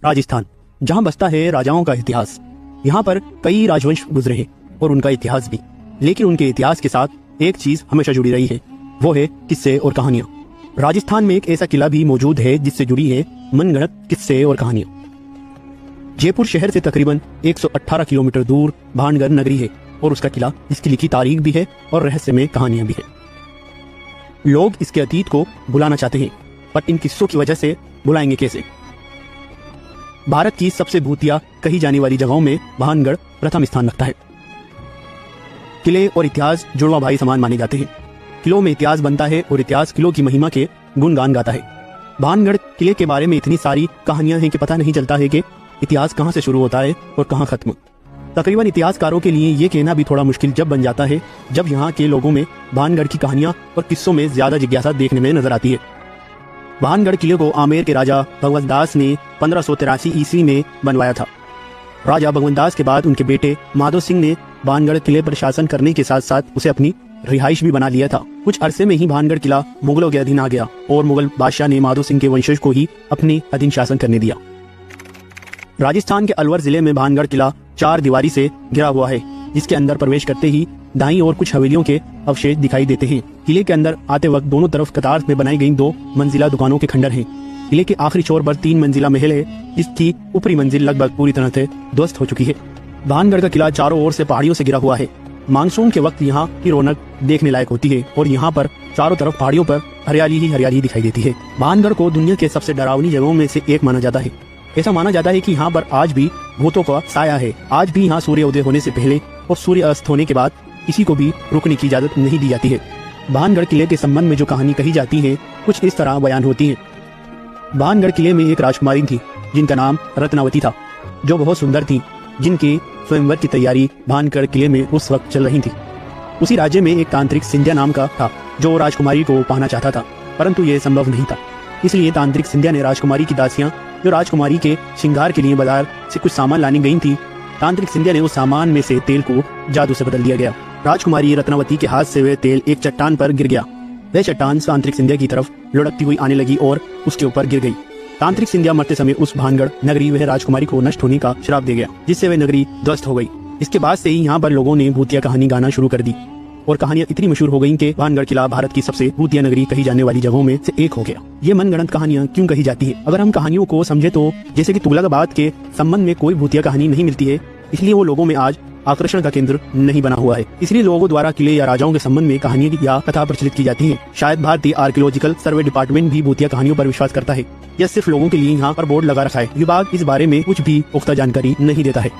राजस्थान, जहाँ बसता है राजाओं का इतिहास। यहाँ पर कई राजवंश गुजरे हैं और उनका इतिहास भी, लेकिन उनके इतिहास के साथ एक चीज हमेशा जुड़ी रही है, वो है किस्से और कहानियां। राजस्थान में एक ऐसा किला भी मौजूद है जिससे जुड़ी है मनगढ़ंत किस्से और कहानियां। जयपुर शहर से तकरीबन 118 किलोमीटर दूर भानगढ़ नगरी है और उसका किला, इसकी लिखी तारीख भी है और रहस्यमय कहानियां भी है। लोग इसके अतीत को बुलाना चाहते हैं, पर इन किस्सों की वजह से बुलाएंगे कैसे? भारत की सबसे भूतिया कही जाने वाली जगहों में भानगढ़ प्रथम स्थान रखता है। किले और इतिहास जुड़वा भाई समान माने जाते हैं। किलों में इतिहास बनता है और इतिहास किलों की महिमा के गुणगान गाता है। भानगढ़ किले के बारे में इतनी सारी कहानियां हैं कि पता नहीं चलता है कि इतिहास कहां से शुरू होता है और कहां खत्म। तकरीबन इतिहासकारों के लिए ये कहना भी थोड़ा मुश्किल जब बन जाता है जब यहाँ के लोगों में भानगढ़ की कहानियां और किस्सों में ज्यादा जिज्ञासा देखने में नजर आती है। भानगढ़ किले को आमेर के राजा भगवत दास ने 1583 ईस्वी में बनवाया था। राजा भगवत दास के बाद उनके बेटे माधो सिंह ने भानगढ़ किले पर शासन करने के साथ साथ उसे अपनी रिहाइश भी बना लिया था। कुछ अरसे में ही भानगढ़ किला मुगलों के अधीन आ गया और मुगल बादशाह ने माधो सिंह के वंशज को ही अपने अधीन शासन करने दिया। राजस्थान के अलवर जिले में भानगढ़ किला 4 दीवारी से घिरा हुआ है, जिसके अंदर प्रवेश करते ही दाईं ओर कुछ हवेलियों के अवशेष दिखाई देते हैं। किले के अंदर आते वक्त दोनों तरफ कतार में बनाई गई 2 मंजिला दुकानों के खंडर हैं। किले के आखिरी छोर पर 3 मंजिला महल है, जिसकी ऊपरी मंजिल लगभग पूरी तरह से ध्वस्त हो चुकी है। भानगढ़ का किला चारों ओर से पहाड़ियों से घिरा हुआ है। मानसून के वक्त यहाँ की रौनक देखने लायक होती है और यहाँ पर चारों तरफ पहाड़ियों पर हरियाली ही हरियाली दिखाई देती है। भानगढ़ को दुनिया के सबसे डरावनी जगहों में से एक माना जाता है। ऐसा माना जाता है कि यहाँ पर आज भी भूतों का साया है। आज भी यहाँ सूर्य उदय होने से पहले और सूर्य अस्त होने के बाद किसी को भी रुकने की इजाजत नहीं दी जाती है। भानगढ़ किले के संबंध में जो कहानी कही जाती है कुछ इस तरह बयान होती है। भानगढ़ किले में एक राजकुमारी थी जिनका नाम रत्नावती था, जो बहुत सुंदर थी, जिनके स्वयंवर की तैयारी भानगढ़ किले में उस वक्त चल रही थी। उसी राज्य में एक तांत्रिक सिंधिया नाम का था जो राजकुमारी को पाना चाहता था, परंतु यह संभव नहीं था। इसलिए तांत्रिक सिंधिया ने राजकुमारी की दासियां जो राजकुमारी के श्रृंगार के लिए बाजार से कुछ सामान लाने गई थी, तांत्रिक सिंधिया ने उस सामान में से तेल को जादू से बदल दिया गया। राजकुमारी रत्नावती के हाथ से वह तेल एक चट्टान पर गिर गया। वह चट्टान तांत्रिक सिंधिया की तरफ लुढ़कती हुई आने लगी और उसके ऊपर गिर गई। तांत्रिक सिंधिया मरते समय उस भानगढ़ नगरी वह राजकुमारी को नष्ट होने का श्राप दे गया, जिससे वह नगरी ध्वस्त हो गई। इसके बाद से ही यहाँ पर लोगों ने भूतिया कहानी गाना शुरू कर दी और कहानियां इतनी मशहूर हो गईं कि भानगढ़ किला भारत की सबसे भूतिया नगरी कही जाने वाली जगहों में से एक हो गया। ये मनगढ़ंत कहानियां क्यों कही जाती है? अगर हम कहानियों को समझे तो जैसे कि तुगलकाबाद के संबंध में कोई भूतिया कहानी नहीं मिलती है, इसलिए वो लोगों में आज आकर्षण का केंद्र नहीं बना हुआ है। इसलिए लोगों द्वारा किले या राजाओं के संबंध में कहानियां या कथा प्रचलित की जाती है। शायद भारतीय आर्कियोलॉजिकल सर्वे डिपार्टमेंट भी भूतिया कहानियों पर विश्वास करता है या सिर्फ लोगों के लिए यहाँ पर बोर्ड लगा रखा है। विभाग इस बारे में कुछ भी पुख्ता जानकारी नहीं देता है।